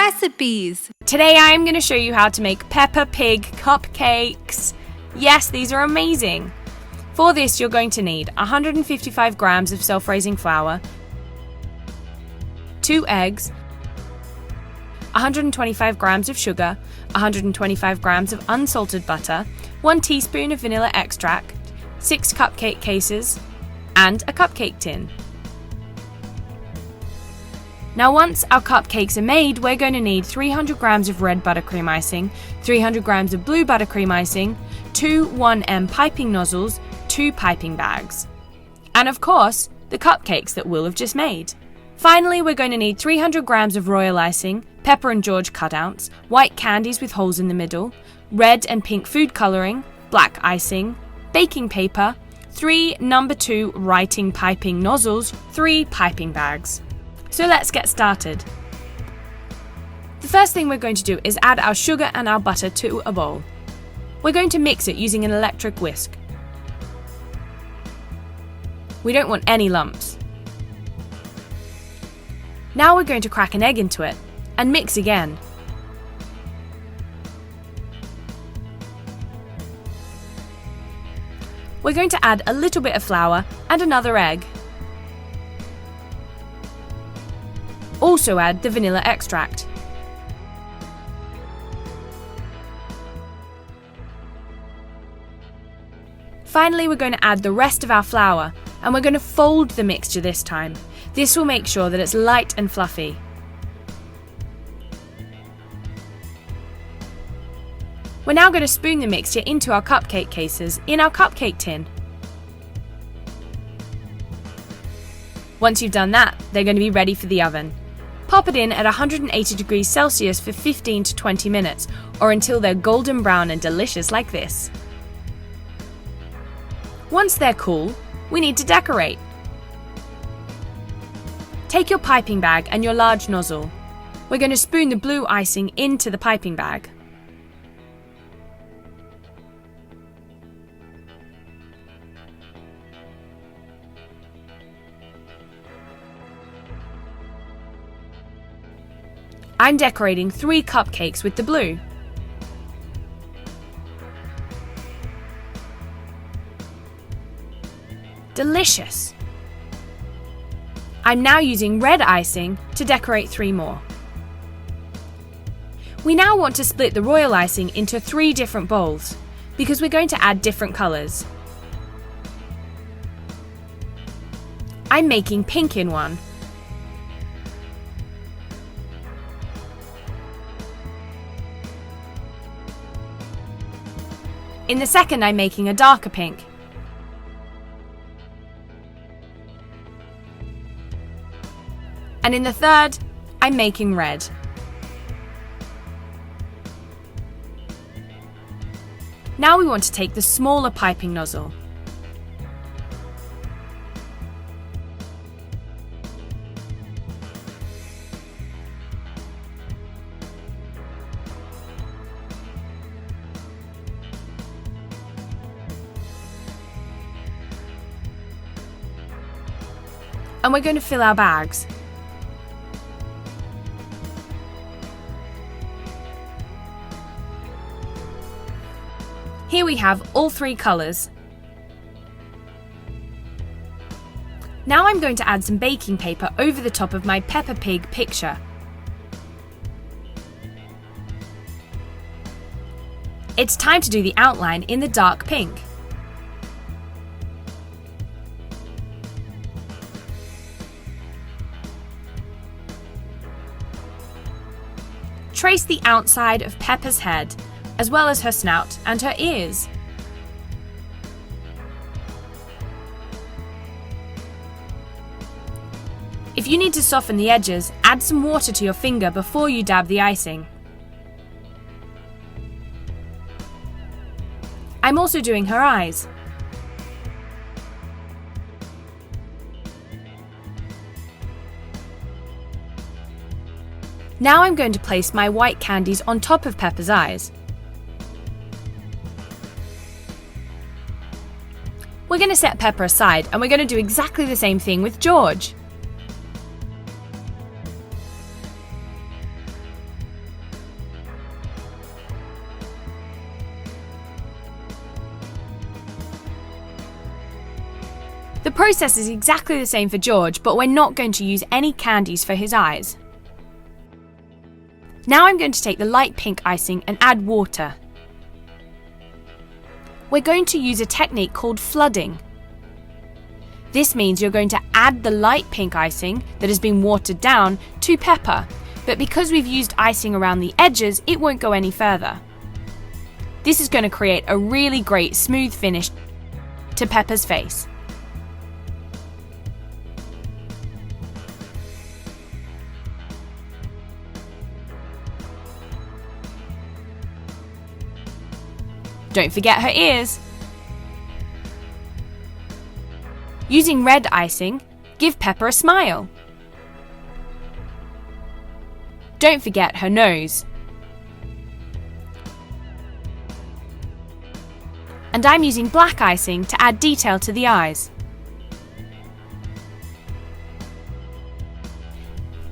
recipes! Today I am going to show you how to make Peppa Pig cupcakes. Yes, these are amazing. For this you're going to need 155 grams of self-raising flour, 2 eggs, 125 grams of sugar, 125 grams of unsalted butter, 1 teaspoon of vanilla extract, 6 cupcake cases, and a cupcake tin. Now once our cupcakes are made, we're going to need 300 grams of red buttercream icing, 300 grams of blue buttercream icing, 2 1M piping nozzles, 2 piping bags, and of course, the cupcakes that we'll have just made. Finally, we're going to need 300 grams of royal icing, Peppa and George cutouts, white candies with holes in the middle, red and pink food colouring, black icing, baking paper, 3 number 2 writing piping nozzles, 3 piping bags. So let's get started. The first thing we're going to do is add our sugar and our butter to a bowl. We're going to mix it using an electric whisk. We don't want any lumps. Now we're going to crack an egg into it and mix again. We're going to add a little bit of flour and another egg. Also add the vanilla extract. Finally, we're going to add the rest of our flour, and we're going to fold the mixture this time. This will make sure that it's light and fluffy. We're now going to spoon the mixture into our cupcake cases in our cupcake tin. Once you've done that, they're going to be ready for the oven. Pop it in at 180 degrees Celsius for 15 to 20 minutes, or until they're golden brown and delicious like this. Once they're cool, we need to decorate. Take your piping bag and your large nozzle. We're going to spoon the blue icing into the piping bag. I'm decorating 3 cupcakes with the blue. Delicious! I'm now using red icing to decorate 3 more. We now want to split the royal icing into 3 different bowls, because we're going to add different colours. I'm making pink in one. In the second, I'm making a darker pink. And in the third, I'm making red. Now we want to take the smaller piping nozzle. And we're going to fill our bags. Here we have all 3 colours. Now I'm going to add some baking paper over the top of my Peppa Pig picture. It's time to do the outline in the dark pink. Trace the outside of Peppa's head, as well as her snout and her ears. If you need to soften the edges, add some water to your finger before you dab the icing. I'm also doing her eyes. Now I'm going to place my white candies on top of Peppa's eyes. We're going to set Peppa aside and we're going to do exactly the same thing with George. process is exactly the same for George, but we're not going to use any candies for his eyes. Now I'm going to take the light pink icing and add water. We're going to use a technique called flooding. This means you're going to add the light pink icing that has been watered down to Peppa, but because we've used icing around the edges, it won't go any further. This is going to create a really great smooth finish to Peppa's face. Don't forget her ears. Using red icing, give Peppa a smile. Don't forget her nose. And I'm using black icing to add detail to the eyes.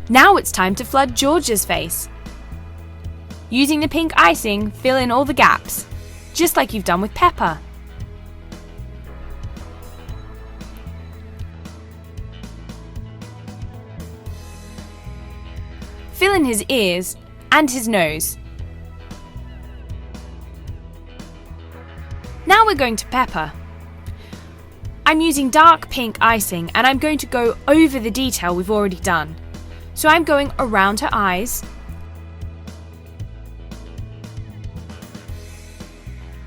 Now it's time to flood George's face. Using the pink icing, fill in all the gaps, just like you've done with Peppa. Fill in his ears and his nose. Now we're going to Peppa. I'm using dark pink icing and I'm going to go over the detail we've already done. So I'm going around her eyes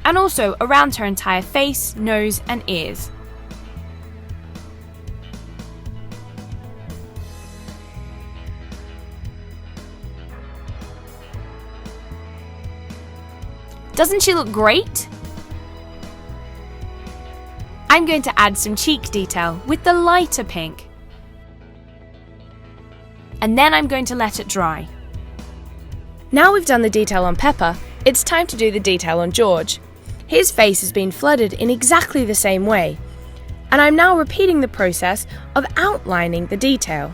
and also around her entire face, nose and ears. Doesn't she look great? I'm going to add some cheek detail with the lighter pink. And then I'm going to let it dry. Now we've done the detail on Peppa, it's time to do the detail on George. His face has been flooded in exactly the same way, and I'm now repeating the process of outlining the detail.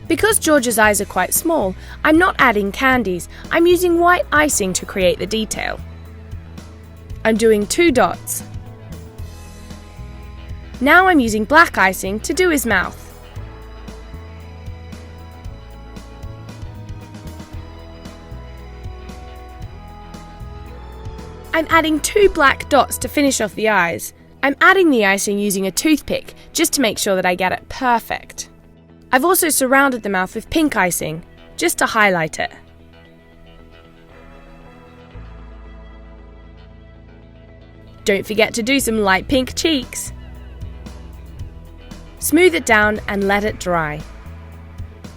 Because George's eyes are quite small, I'm not adding candies, I'm using white icing to create the detail. I'm doing 2 dots. Now I'm using black icing to do his mouth. I'm adding 2 black dots to finish off the eyes. I'm adding the icing using a toothpick just to make sure that I get it perfect. I've also surrounded the mouth with pink icing, just to highlight it. Don't forget to do some light pink cheeks. Smooth it down and let it dry.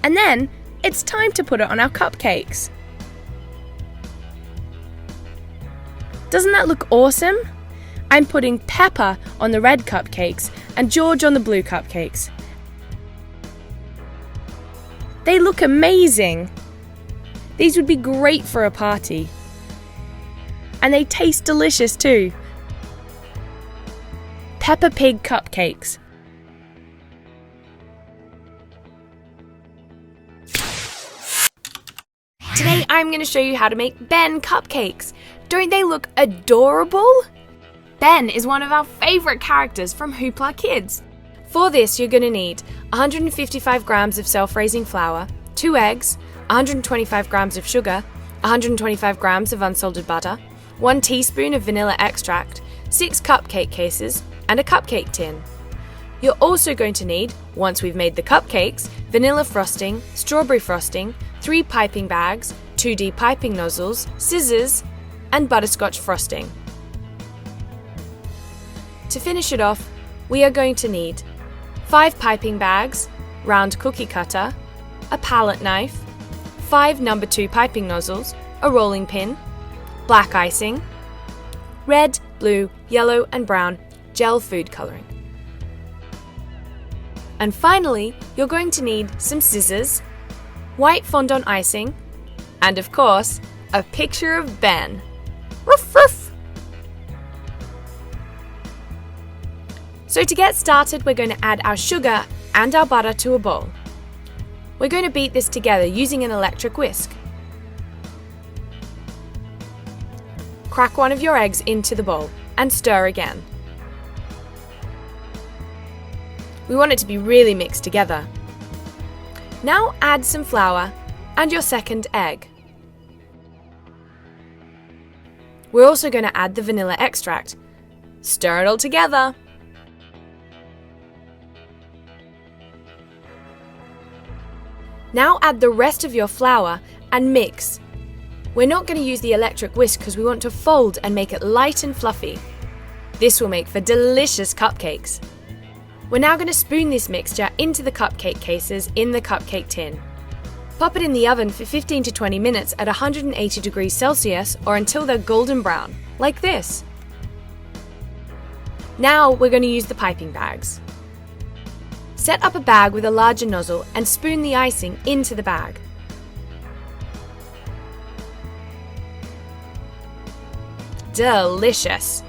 And then, it's time to put it on our cupcakes. Doesn't that look awesome? I'm putting Peppa on the red cupcakes and George on the blue cupcakes. They look amazing! These would be great for a party. And they taste delicious too. Peppa Pig cupcakes. Today I'm going to show you how to make Ben cupcakes. Don't they look adorable? Ben is one of our favourite characters from Hoopla Kids. For this, you're going to need 155 grams of self-raising flour, 2 eggs, 125 grams of sugar, 125 grams of unsalted butter, 1 teaspoon of vanilla extract, 6 cupcake cases, and a cupcake tin. You're also going to need, once we've made the cupcakes, vanilla frosting, strawberry frosting, 3 piping bags, 2D piping nozzles, scissors, and butterscotch frosting. To finish it off, we are going to need 5 piping bags, round cookie cutter, a palette knife, 5 number 2 piping nozzles, a rolling pin, black icing, red, blue, yellow and brown gel food colouring. And finally, you're going to need some scissors, white fondant icing, and of course, a picture of Ben. Ruff, ruff. So to get started, we're going to add our sugar and our butter to a bowl. We're going to beat this together using an electric whisk. Crack one of your eggs into the bowl and stir again. We want it to be really mixed together. Now add some flour and your second egg. We're also going to add the vanilla extract. Stir it all together. Now add the rest of your flour and mix. We're not going to use the electric whisk because we want to fold and make it light and fluffy. This will make for delicious cupcakes. We're now going to spoon this mixture into the cupcake cases in the cupcake tin. Pop it in the oven for 15 to 20 minutes at 180 degrees Celsius or until they're golden brown, like this. Now we're going to use the piping bags. Set up a bag with a larger nozzle and spoon the icing into the bag. Delicious!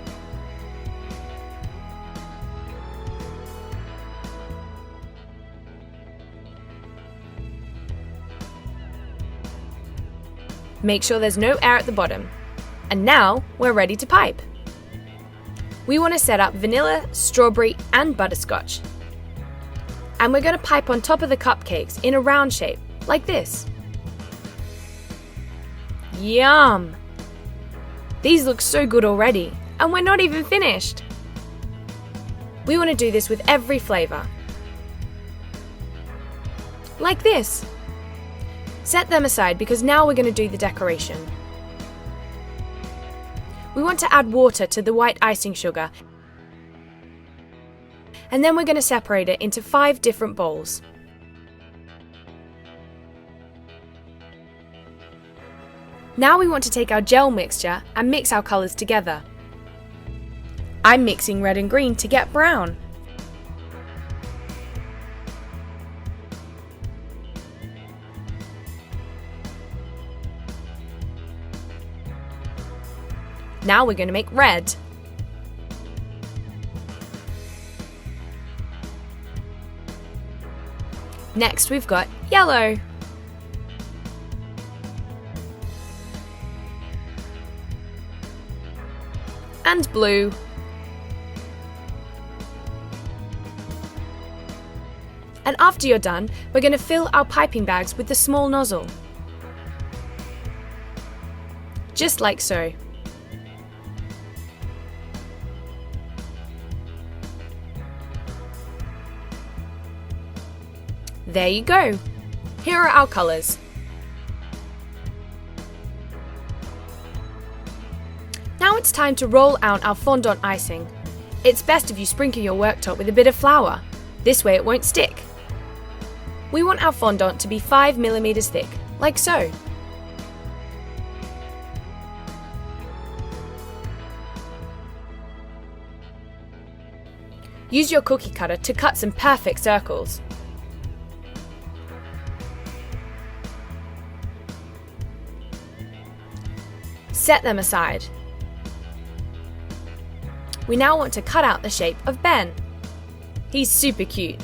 Make sure there's no air at the bottom. And now we're ready to pipe. We want to set up vanilla, strawberry and butterscotch. And we're going to pipe on top of the cupcakes in a round shape, like this. Yum! These look so good already, and we're not even finished. We want to do this with every flavour. Like this. Set them aside because now we're going to do the decoration. We want to add water to the white icing sugar, and then we're going to separate it into 5 different bowls. Now we want to take our gel mixture and mix our colours together. I'm mixing red and green to get brown. Now we're going to make red. Next we've got yellow. And blue. And after you're done, we're going to fill our piping bags with the small nozzle. Just like so. There you go. Here are our colours. Now it's time to roll out our fondant icing. It's best if you sprinkle your worktop with a bit of flour. This way it won't stick. We want our fondant to be 5 mm thick, like so. Use your cookie cutter to cut some perfect circles. Set them aside. We now want to cut out the shape of Ben. He's super cute.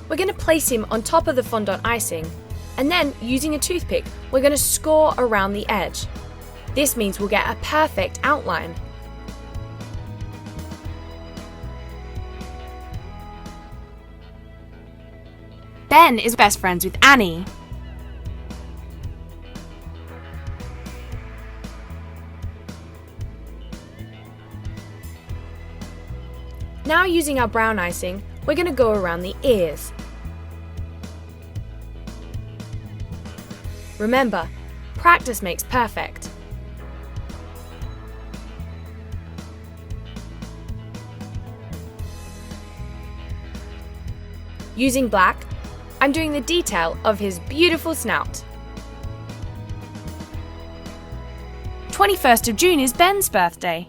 We're going to place him on top of the fondant icing, and then using a toothpick, we're going to score around the edge. This means we'll get a perfect outline. Ben is best friends with Annie. Now using our brown icing, we're going to go around the ears. Remember, practice makes perfect. Using black, I'm doing the detail of his beautiful snout. 21st of June is Ben's birthday.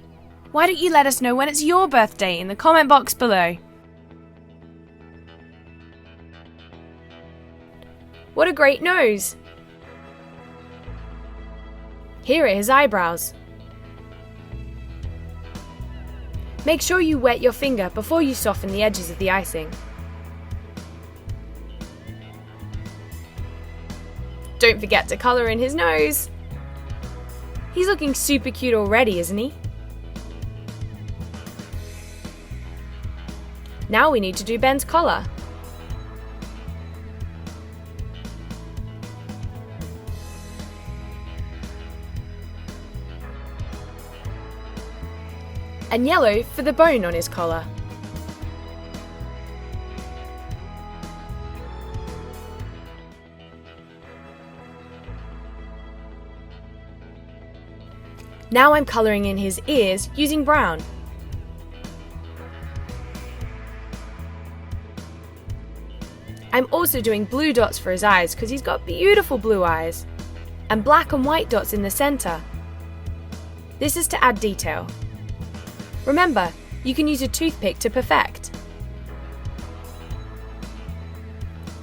Why don't you let us know when it's your birthday in the comment box below? What a great nose! Here are his eyebrows. Make sure you wet your finger before you soften the edges of the icing. Don't forget to colour in his nose. He's looking super cute already, isn't he? Now we need to do Ben's collar. And yellow for the bone on his collar. Now I'm colouring in his ears using brown. I'm also doing blue dots for his eyes because he's got beautiful blue eyes. And black and white dots in the centre. This is to add detail. Remember, you can use a toothpick to perfect.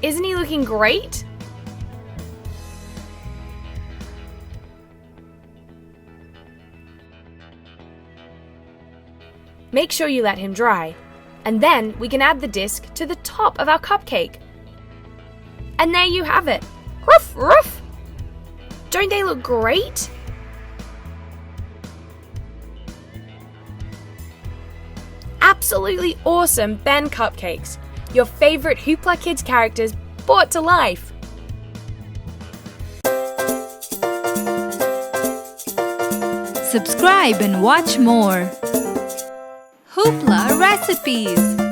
Isn't he looking great? Make sure you let him dry, and then we can add the disc to the top of our cupcake. And there you have it! Ruff, ruff! Don't they look great? Absolutely awesome Ben cupcakes! Your favourite Hoopla Kids characters brought to life! Subscribe and watch more Hoopla recipes.